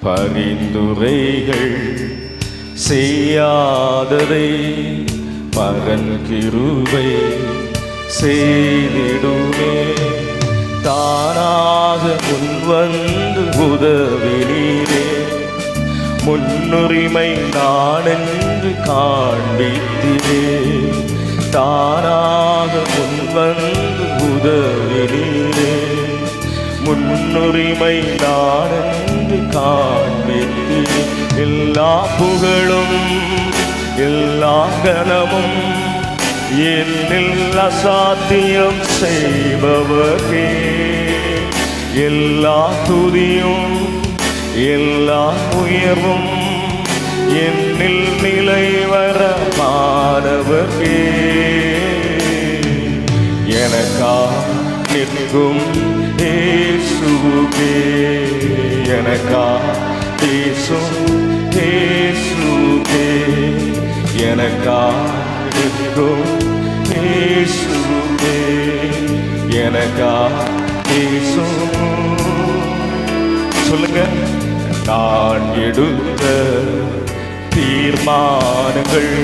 பரிந்துரைகள் செய்யாததை பரன் கிருபை செய்திடுமே. தானாக முன்வந்து உதவினீரே, முன்னுரிமை நானென்று காண்பித்திரே. தானாக முன்வந்து உதவினீரே, முன்னுரிமை நானென்று காண்பித்திரே. எல்லா புகழும் எல்லா கனமும் என்னில் அசாத்தியம் செய்பவரே. எல்லா துதியும் எல்லா உயர்வும் என்னில் நிலைவர மாணவரே. எனக்கா நிற்கும் இயேசுவே, எனக்கா பேசும் இயேசுவே, எனக்கா நிற்கும் இயேசுவே, எனக்கா பேசும். சொல்லுங்க. நான் எடுத்த தீர்மானங்கள்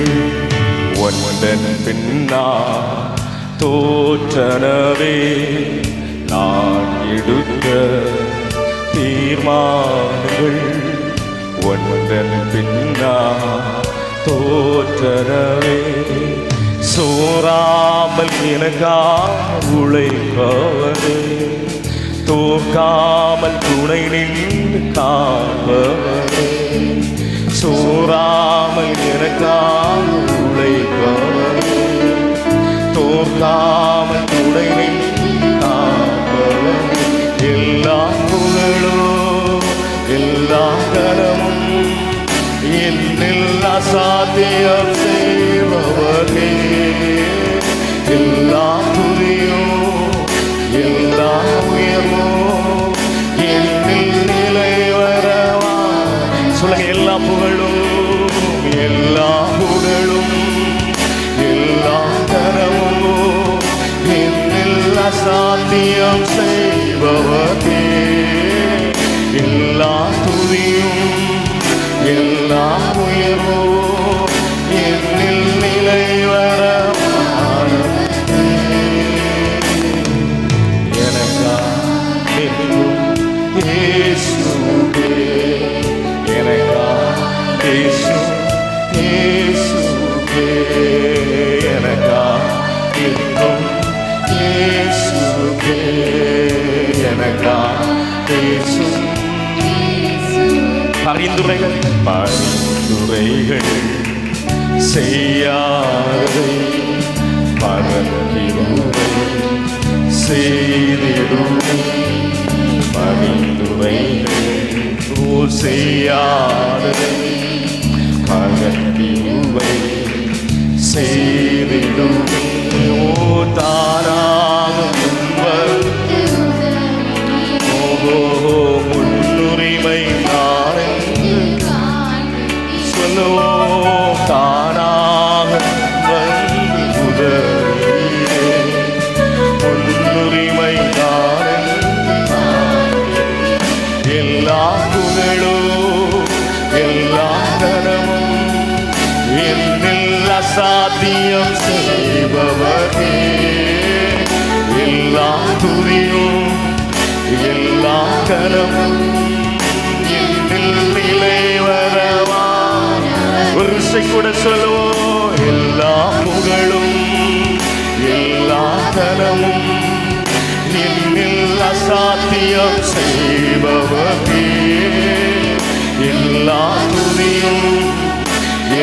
ஒன்றன் பின்னா தோற்றனவே. நான் எடுத்த தீர்மானங்கள் ஒன்றன் பின்னா தோற்றனவே. சோராமல் எனக்காக உழைப்பவரே, தோற்காமல் துணை நின்று காப்பவரே. சோராமல் எனக்காக உழைப்பவரே, தோற்காமல் துணை நின்று காப்பவரே. எல்லா புகழும் எல்லா கனமும் என்னில் அசாத்தியம் செய்பவரே. எல்லா துதியும் எல்லா உயர்வும் என்னில் நிலைவரவா. சொல்லுங்க. எல்லா புகழும் எல்லா புகழும் எல்லா கனமும் என்னில் அசாத்தியம் செய்பவரே. எல்லா துதியும் எல்லா உயர்வும் என்னில் நிலைவரவா. எனக்கா நிற்கும் இயேசுவே, எனக்கா பேசும் இயேசுவே, எனக்கா நிற்கும் இயேசுவே, எனக்கா பேசும். பரிந்துரைகள் பரிந்துரைகள் செய்யாததை பரன் கிருபை செய்திடுமே. பரிந்துரைகள் செய்யாததை பரன் கிருபை செய்திடுமே. ஓ தாராக முன்வந்து முன்னுரிமை நானென்று சொல்லுவோம். தானாக வந்து உதவியே, முன்னுரிமை நானென்று. எல்லா புகழும் எல்லா கனமும் என்னில் அசாத்தியம் செய்பவரே. எல்லா துதியும் எல்லா கனமும் என்னில் நிலைவரவா. ஒரு விஷை கூட சொல்லுவோம். எல்லா புகழும் எல்லா கனமும் என்னில் அசாத்தியம் செய்பவரே. எல்லா துதியும்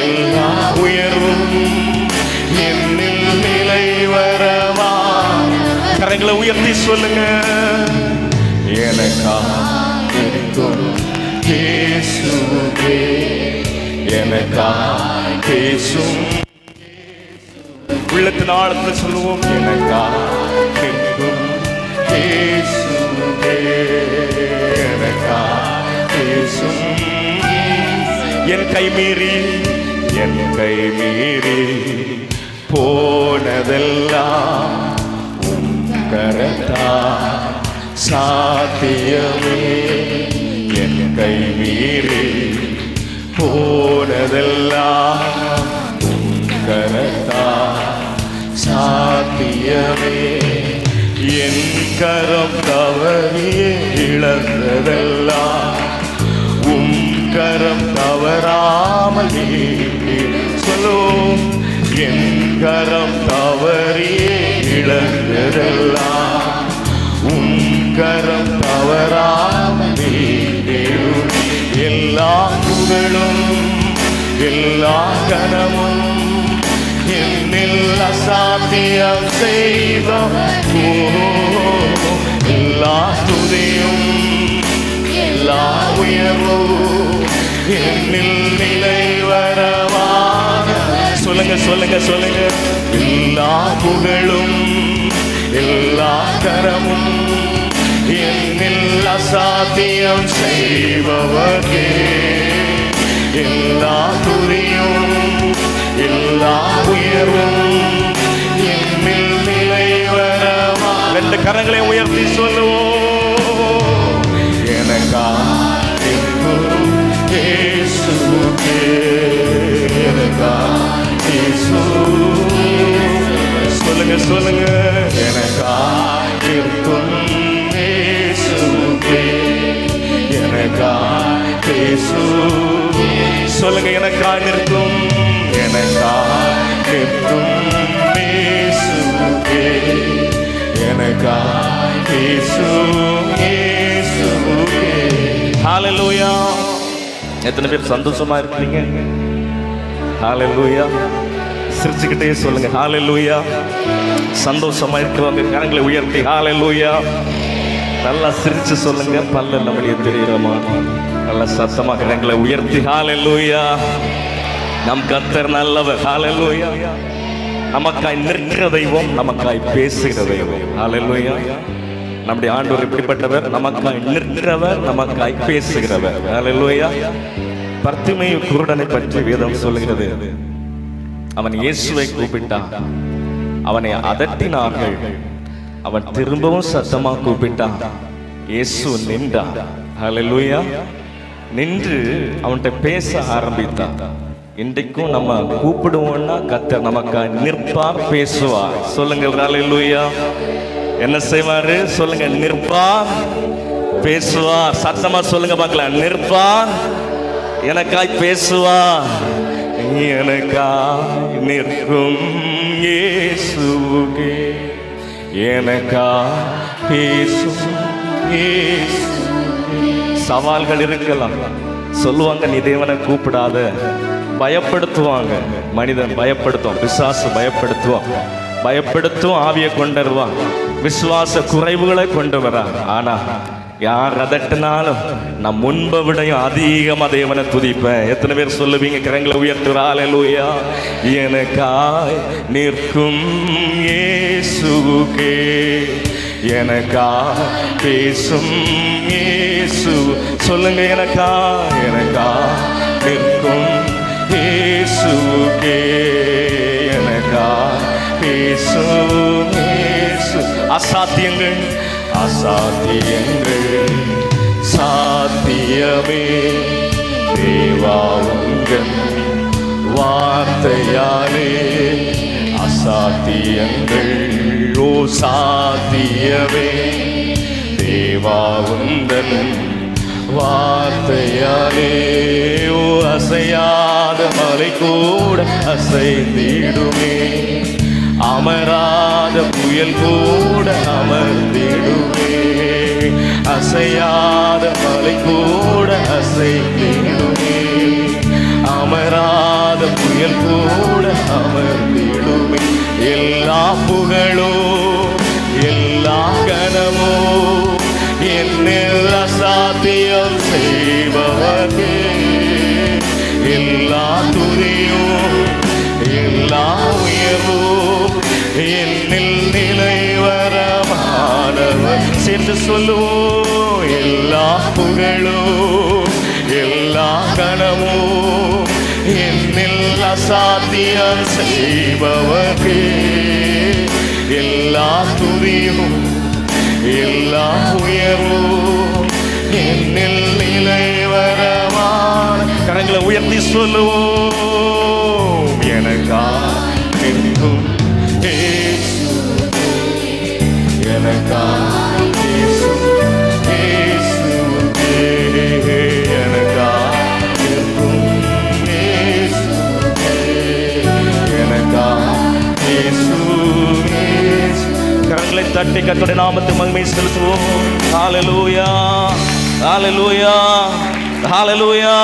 எல்லா உயர்வும் என்னில் நிலைவரவா. கரங்களை உயர்த்தி சொல்லுங்க. எனக்கா நிற்கும் இயேசுவே, எனக்கா பேசும். உள்ளத்தின் ஆழத்தில் சொல்லுவோம். எனக்கா நிற்கும் இயேசுவே, எனக்கா பேசும். என் கை மீறி போனதெல்லாம் கரத்தா சாத்தியமே. என் கை மீறி போனதெல்லாம் கரத்தா சாத்தியமே. என் கரம் தவறியே இழந்ததெல்லாம் கரம் தவறாமல் சொல்லும். என் கரம் தவறியே இழந்ததெல்லாம் கரம் தவறாமல் எல்லா புகழும் எல்லா கனமும் என்னில் அசாத்தியம் செய்தோம். எல்லா துதியும் எல்லா உயர்வும் என்னில் நிலை வரவான. சொல்லுங்க சொல்லுங்க சொல்லுங்க. எல்லா புகழும் எல்லா கரமும் என்னில் அசாத்தியம் செய்பவர்க்கே எல்லா துதியும் எல்லா உயர்வும் என்னில் நிலை வரவா. ரெண்டு கரங்களை உயர்த்தி சொல்லுவோம். எனக்கா இயேசுவே, எனக்கா இயேசு. சொல்லுங்க சொல்லுங்க. எனக்கா இருக்கும் இயேசுவே, எனக்கா இயேசு. சொல்லுங்க. எனக்கா நிற்கும் எனக்கா நிற்கும் இயேசுவே, எனக்கா இயேசு இயேசுவே. ஹல்லேலூயா. எத்தனை பேர் சந்தோஷமா இருக்கீங்க? ஹல்லேலூயா. சிரிச்சுக்கிட்டே சொல்லுங்க ஹல்லேலூயா. சந்தோஷமா இருக்கிறவங்க கரங்களை உயர்த்தி ஹல்லேலூயா. நல்லா சிரிச்சு சொல்லுங்க. பல்ல நம்முடைய தெரியுறமா நல்ல சத்தமாக கரங்களை உயர்த்தி ஹல்லேலூயா. நம் கர்த்தர் நல்லவர். ஹல்லேலூயா. நமக்காய் நிற்கிற தெய்வம், நமக்காய் பேசுகிற தெய்வம். ஹல்லேலூயா. நம்முடைய ஆண்டவர் எப்படிப்பட்டவர்? நமக்காய் நிற்கிறவர், நமக்காய் பேசுகிறவர். ஹல்லேலூயா. பர்த்திமேயு குருடனை பற்றி வேதம் சொல்லுகிறது. அவன் இயேசுவை கூப்பிட்டான், அவனை அதட்டினார்கள். அவன் திரும்பவும் சத்தமா கூப்பிட்டான். இயேசு நின்றான். ஹல்லேலூயா. நின்று அவன்கிட்ட பேச ஆரம்பித்தான். இன்றைக்கும் நம்ம கூப்பிடுவோம்னா கர்த்தர் நமக்காய் நிற்பார், பேசுவார். சொல்லுங்கள் ஹல்லேலூயா. என்ன செய்வாரு? சொல்லுங்க. நிற்பார், பேசுவார். சத்தமா சொல்லுங்க பார்க்கலாம். நிற்பார், எனக்காய் பேசுவார். எனக்காய் நிற்கும் இயேசுவே, எனக்காய் பேசும் இயேசு. சவால்கள் இருக்கலாம். சொல்லுவாங்க நீ தேவனை கூப்பிடாத, பயப்படுத்துவாங்க. மனிதன் பயப்படுத்துவான், பிசாசு பயப்படுத்துவான், பயப்படுத்தும் ஆவியை கொண்டுருவான், விசுவாச குறைவுகளை கொண்டு வரா. ஆனா யார் அதட்டினாலும் நான் முன்பை விடையும் அதிகமா தேவனை துதிப்பேன். எத்தனை பேர் சொல்லுவீங்க? கரங்களை உயர்த்துறா. ஹல்லேலூயா. எனக்காய் நிற்கும் இயேசுவே, எனக்காய் பேசும் இயேசு. சொல்லுங்க. எனக்காய் நிற்கும் இயேசுவே, எனக்காய் பேசும் இயேசு. அசாத்தியங்கள் சாத்தியமே தேவா உங்கள் வார்த்தையாலே. அசாத்தியங்கள் ஓ சாத்தியமே தேவா உங்கள் வார்த்தையாலே. ஓ அசையாத மலை கூட அசைந்திடுமே, அமராத புயல் கூட அமர்ந்திடுமே. அசையாத மலை கூட அசைந்திடுமே, அமராத புயல் கூட அமர்ந்திடுமே. எல்லா புகழோ எல்லா கனமோ என்னில் அசாத்தியம் செய்பவர்க்கே. எல்லா துதியும் எல்லா உயர்வும் என்னில் நிலை வரமானவர். சேர்ந்து சொல்லுவோம். எல்லா புகழும் எல்லா கனமும் என்னில் அசாத்தியம் செய்பவர்க்கே. எல்லா துதியும் எல்லா உயர்வும் என்னில் நிலை சொல்லுவோம். எனக்காய் என்றும் இயேசுவே, எனக்காய் இயேசுவே, எனக்காய் என்றும் இயேசுவே, எனக்காய் இயேசுவே. கரங்களை தட்டி கர்த்தருடைய நாமத்தை மகிமை செலுத்துவோம். ஹல்லேலூயா, ஹல்லேலூயா, ஹல்லேலூயா.